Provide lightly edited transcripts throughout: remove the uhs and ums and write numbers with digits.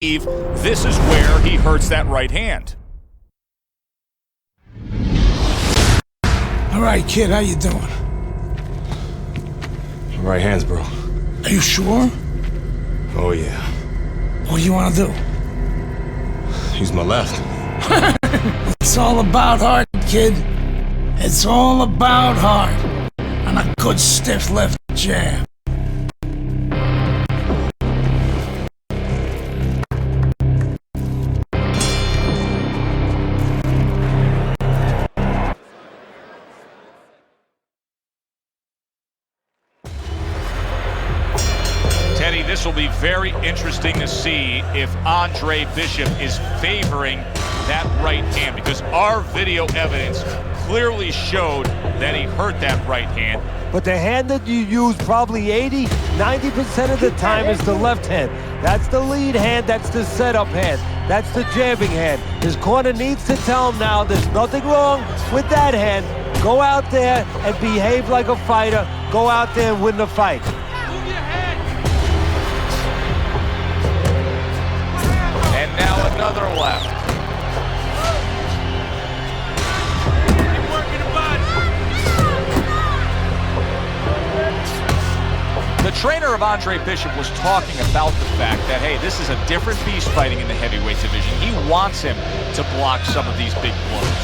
this is where he hurts that right hand. All right, kid, how you doing? Right hands, bro. Are you sure? Oh, yeah. What do you want to do? Use my left. It's all about heart, kid. It's all about heart. And a good stiff left jab. Teddy, this will be very interesting to see if Andre Bishop is favoring that right hand, because our video evidence clearly showed that he hurt that right hand. But the hand that you use probably 80–90% of the time is the left hand. That's the lead hand, that's the setup hand, that's the jabbing hand. His corner needs to tell him now there's nothing wrong with that hand. Go out there and behave like a fighter. Go out there and win the fight. And now another left. The trainer of Andre Bishop was talking about the fact that, hey, this is a different beast fighting in the heavyweight division. He wants him to block some of these big blows.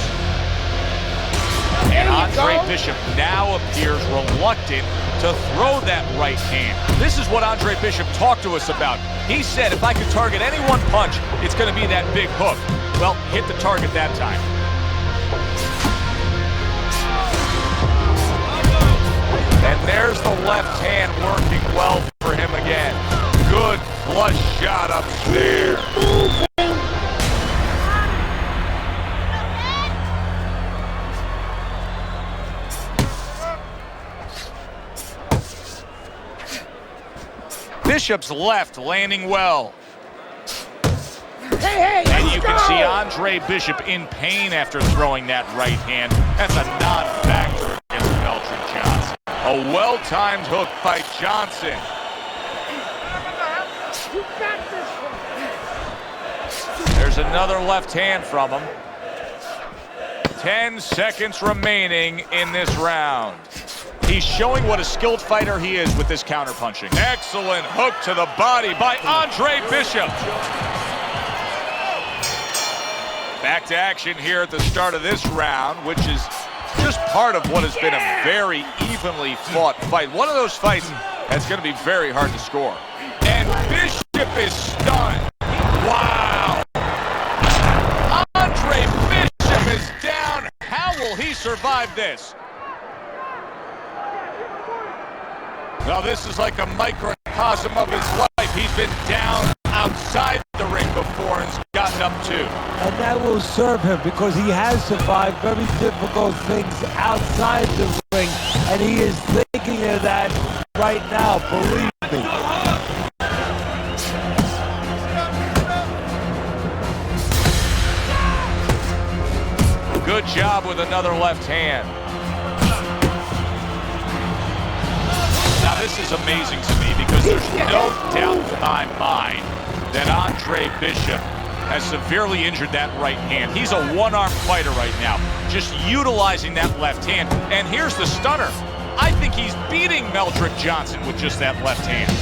And Andre Bishop now appears reluctant to throw that right hand. This is what Andre Bishop talked to us about. He said, if I could target any one punch, it's going to be that big hook. Well, hit the target that time. And there's the left hand working well for him again. Good flush shot upstairs. Bishop's left landing well. And you can see Andre Bishop in pain after throwing that right hand. That's a non-factor against Meldrick Johnson. A well-timed hook by Johnson. There's another left hand from him. 10 seconds remaining in this round. He's showing what a skilled fighter he is with this counterpunching. Excellent hook to the body by Andre Bishop. Back to action here at the start of this round, which is just part of what has been a very evenly fought fight. One of those fights that's going to be very hard to score. And Bishop is stunned. Wow. Andre Bishop is down. How will he survive this? Well, this is like a microcosm of his life. He's been down outside the ring before and's gotten up too. And that will serve him because he has survived very difficult things outside the ring, and he is thinking of that right now, believe me. Good job with another left hand. Now this is amazing to me because there's no doubt in my mind that Andre Bishop has severely injured that right hand. He's a one-arm fighter right now, just utilizing that left hand. And here's the stunner. I think he's beating Meldrick Johnson with just that left hand.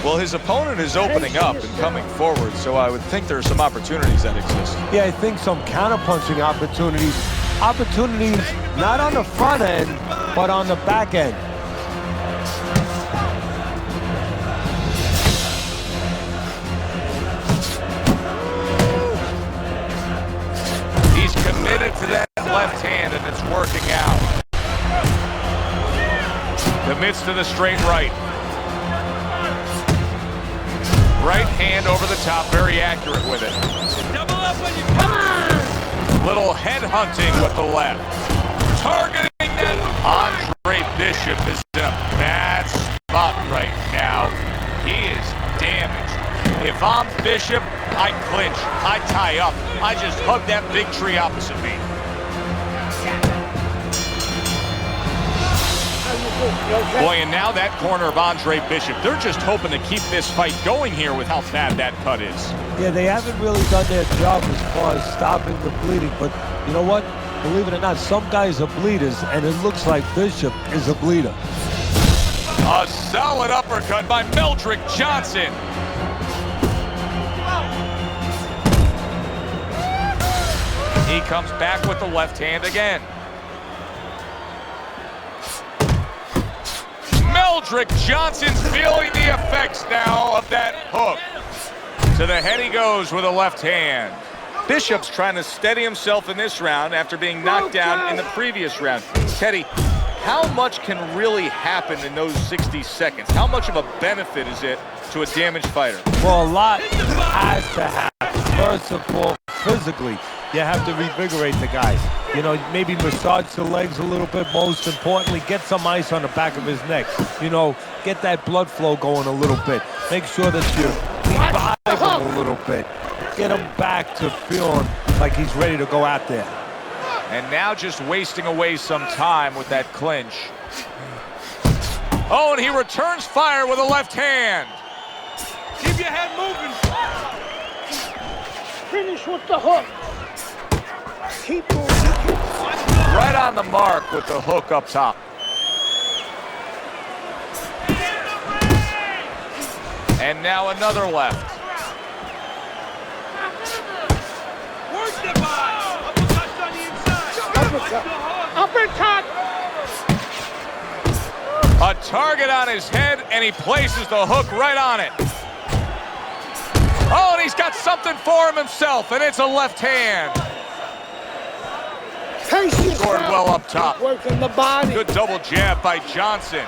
Well, his opponent is opening up and coming forward, so I would think there are some opportunities that exist. Yeah, I think some counterpunching opportunities. Opportunities not on the front end, but on the back end. Committed to that left hand, and it's working out. Commits to the straight right. Right hand over the top, very accurate with it. Double up when you come on. Little head hunting with the left. Targeting that. Andre Bishop is in a bad spot right now. He is damaged. If I'm Bishop, I clinch, I tie up, I just hug that big tree opposite me. Boy, and now that corner of Andre Bishop, they're just hoping to keep this fight going here with how bad that cut is. Yeah, they haven't really done their job as far as stopping the bleeding, but you know what? Believe it or not, some guys are bleeders, and it looks like Bishop is a bleeder. A solid uppercut by Meldrick Johnson. He comes back with the left hand again. Meldrick Johnson's feeling the effects now of that hook. To the head he goes with a left hand. Bishop's trying to steady himself in this round after being knocked down in the previous round. Teddy, how much can really happen in those 60 seconds? How much of a benefit is it to a damaged fighter? Well, a lot has to happen. First of all, physically, you have to revigorate the guy. You know, maybe massage the legs a little bit. Most importantly, get some ice on the back of his neck. You know, get that blood flow going a little bit. Make sure that you revive him a little bit. Get him back to feeling like he's ready to go out there. And now just wasting away some time with that clinch. Oh, and he returns fire with a left hand. Keep your head moving. Finish with the hook. Keep moving. Right on the mark with the hook up top. And now another left. Uppercut! A target on his head, and he places the hook right on it. Oh, and he's got something for him himself, and it's a left hand. Scored well up top. Working the body. Good double jab by Johnson.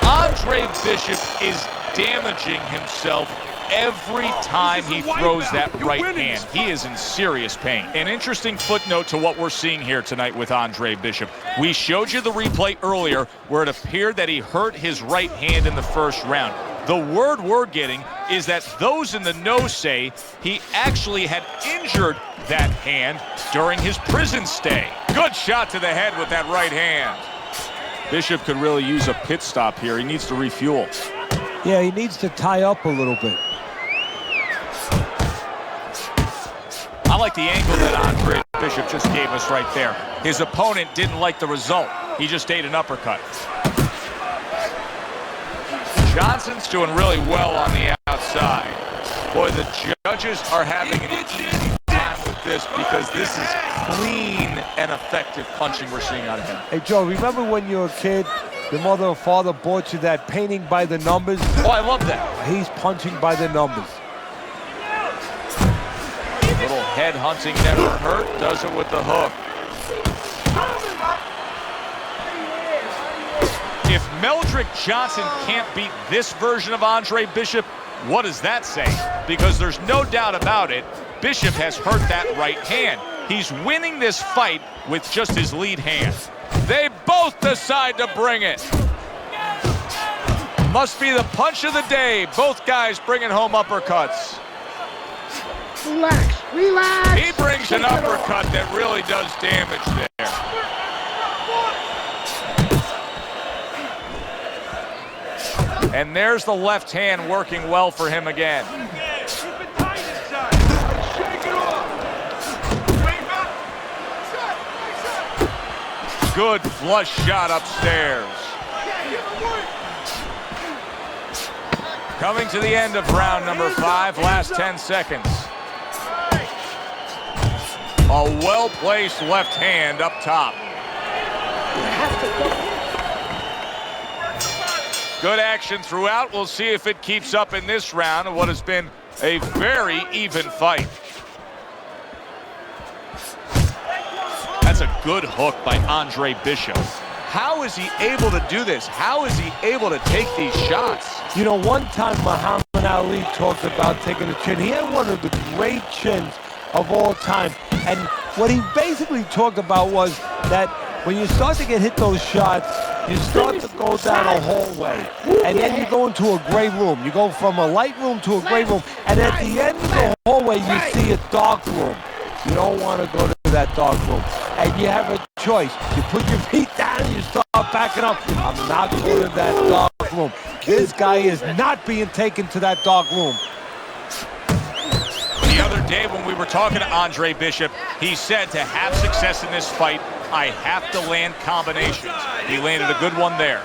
Andre Bishop is damaging himself every time he throws that right hand. He is in serious pain. An interesting footnote to what we're seeing here tonight with Andre Bishop. We showed you the replay earlier where it appeared that he hurt his right hand in the first round. The word we're getting is that those in the know say he actually had injured that hand during his prison stay. Good shot to the head with that right hand. Bishop could really use a pit stop here. He needs to refuel. Yeah, he needs to tie up a little bit. I like the angle that Andre Bishop just gave us right there. His opponent didn't like the result. He just ate an uppercut. Johnson's doing really well on the outside. Boy, the judges are having an easy time with this because this is clean and effective punching we're seeing out of him. Hey, Joe, remember when you were a kid, your mother or father bought you that painting by the numbers? Oh, I love that. He's punching by the numbers. Little head hunting never hurt, does it with the hook. If Meldrick Johnson can't beat this version of Andre Bishop, what does that say? Because there's no doubt about it, Bishop has hurt that right hand. He's winning this fight with just his lead hand. They both decide to bring it. Must be the punch of the day. Both guys bringing home uppercuts. Relax, relax. He brings an uppercut that really does damage there. And there's the left hand working well for him again. Good flush shot upstairs. Coming to the end of round number 5, last 10 seconds. A well-placed left hand up top. Good action throughout. We'll see if it keeps up in this round of what has been a very even fight. That's a good hook by Andre Bishop. How is he able to do this? How is he able to take these shots? You know, one time Muhammad Ali talked about taking a chin. He had one of the great chins of all time. And what he basically talked about was that when you start to get hit those shots, you start to go down a hallway. And then you go into a gray room. You go from a light room to a gray room. And at the end of the hallway, you see a dark room. You don't want to go to that dark room. and you have a choice. You put your feet down, you start backing up. I'm not going to that dark room. This guy is not being taken to that dark room. The other day when we were talking to Andre Bishop, he said to have success in this fight, I have to land combinations. He landed a good one there.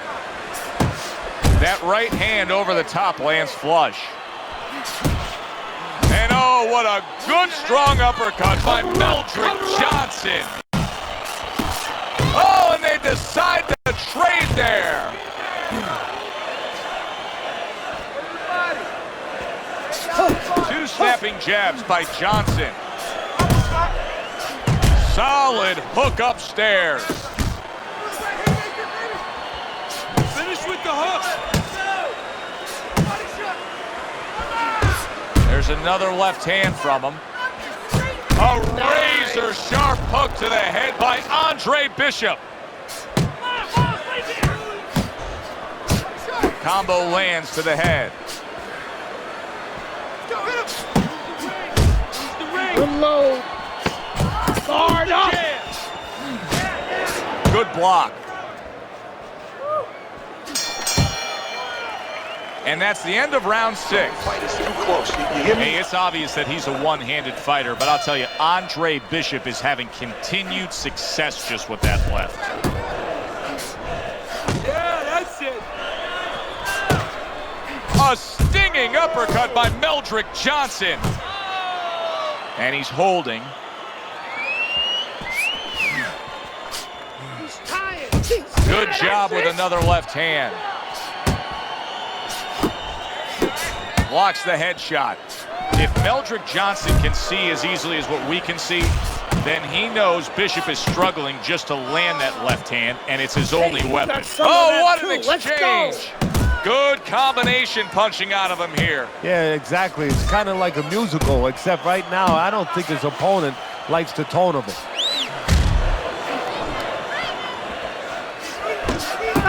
That right hand over the top lands flush. And oh, what a good strong uppercut by Meldrick Johnson. Oh, and they decide to trade there. Two snapping jabs by Johnson. Solid hook upstairs. Finish with the hook. There's another left hand from him. A razor sharp hook to the head by Andre Bishop. Combo lands to the head. Reload. Guard up. Good block. And that's the end of round 6. Fight is too close. You hear me? Hey, it's obvious that he's a one-handed fighter, but I'll tell you, Andre Bishop is having continued success just with that left. Yeah, that's it. A stinging uppercut by Meldrick Johnson. And he's holding. He's tired. Good job with another left hand. Blocks the headshot. If Meldrick Johnson can see as easily as what we can see, then he knows Bishop is struggling just to land that left hand, and it's his only weapon. Oh, what an exchange! Good combination punching out of him here. Yeah, exactly. It's kind of like a musical, except right now, I don't think his opponent likes the tone of it.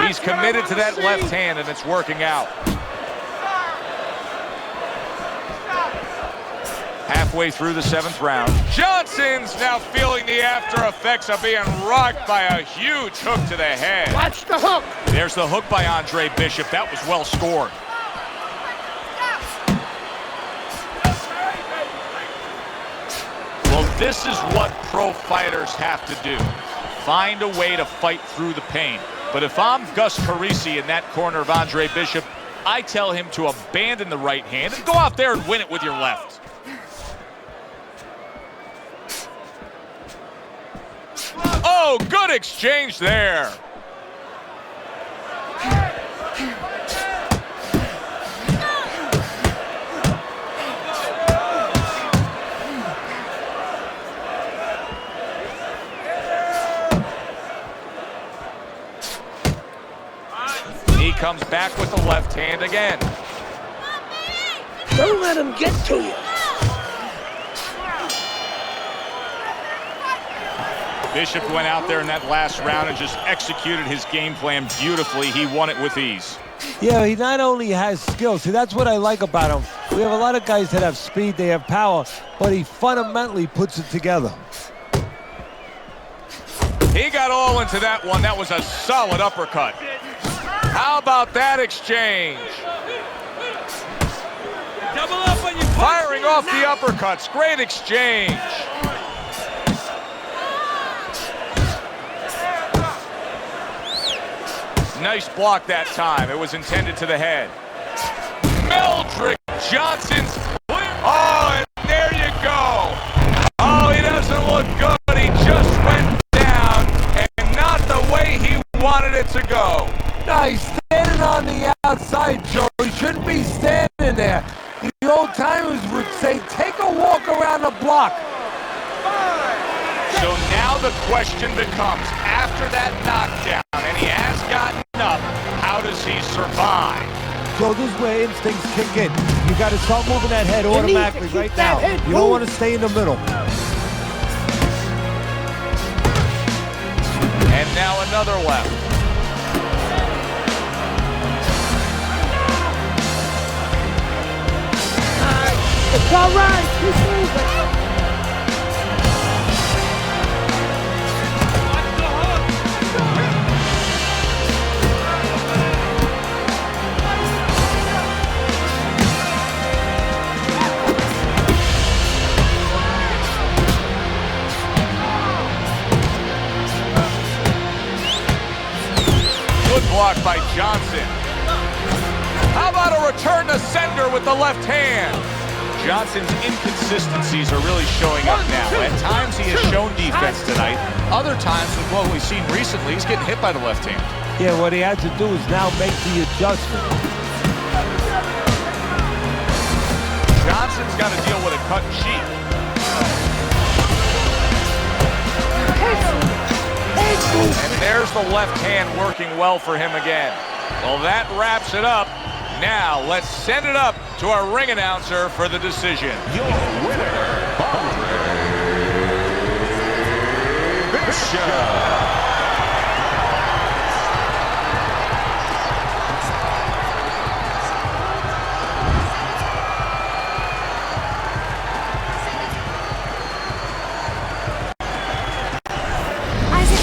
He's committed to that left hand, and it's working out. Halfway through the 7th round. Johnson's now feeling the after effects of being rocked by a huge hook to the head. Watch the hook. There's the hook by Andre Bishop. That was well scored. Well, this is what pro fighters have to do. Find a way to fight through the pain. But if I'm Gus Parisi in that corner of Andre Bishop, I tell him to abandon the right hand and go out there and win it with your left. Oh, good exchange there. He comes back with the left hand again. Don't let him get to you. Bishop went out there in that last round and just executed his game plan beautifully. He won it with ease. Yeah, he not only has skill. See, that's what I like about him. We have a lot of guys that have speed, they have power, but he fundamentally puts it together. He got all into that one. That was a solid uppercut. How about that exchange? Double up on your Firing off the uppercuts. Great exchange. Nice block that time. It was intended to the head. Meldrick Johnson's. Oh, and there you go. Oh, he doesn't look good. He just went down, and not the way he wanted it to go. Nice, standing on the outside, Joe. He shouldn't be standing there. The old timers would say, take a walk around the block. So now the question becomes, after that knockdown, and he has gotten up, how does he survive? So this is where instincts kick in. You got to start moving that head automatically right now. You don't want to stay in the middle. And now another left. It's all right. Keep moving. block by Johnson. How about a return to sender with the left hand? Johnson's inconsistencies are really showing up now. At times he has shown defense tonight. Other times, with what we've seen recently, he's getting hit by the left hand. Yeah, what he had to do is now make the adjustment. Johnson's got to deal with a cut sheet. And there's the left hand working well for him again. Well, that wraps it up. Now, let's send it up to our ring announcer for the decision. Your winner, Bishop.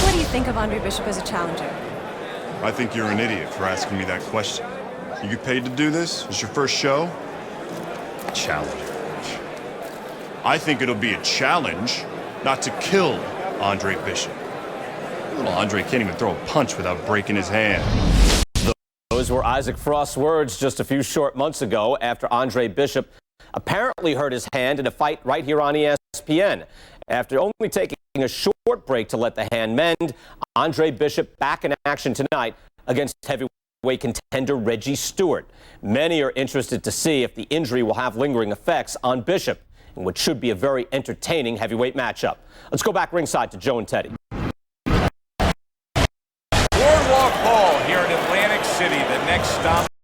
What do you think of Andre Bishop as a challenger? I think you're an idiot for asking me that question. You get paid to do this? It's your first show? Challenge. I think it'll be a challenge not to kill Andre Bishop. Little Andre can't even throw a punch without breaking his hand. Those were Isaac Frost's words just a few short months ago after Andre Bishop apparently hurt his hand in a fight right here on ESPN. After only taking a short break to let the hand mend, Andre Bishop back in action tonight against heavyweight contender Reggie Stewart. Many are interested to see if the injury will have lingering effects on Bishop in what should be a very entertaining heavyweight matchup. Let's go back ringside to Joe and Teddy.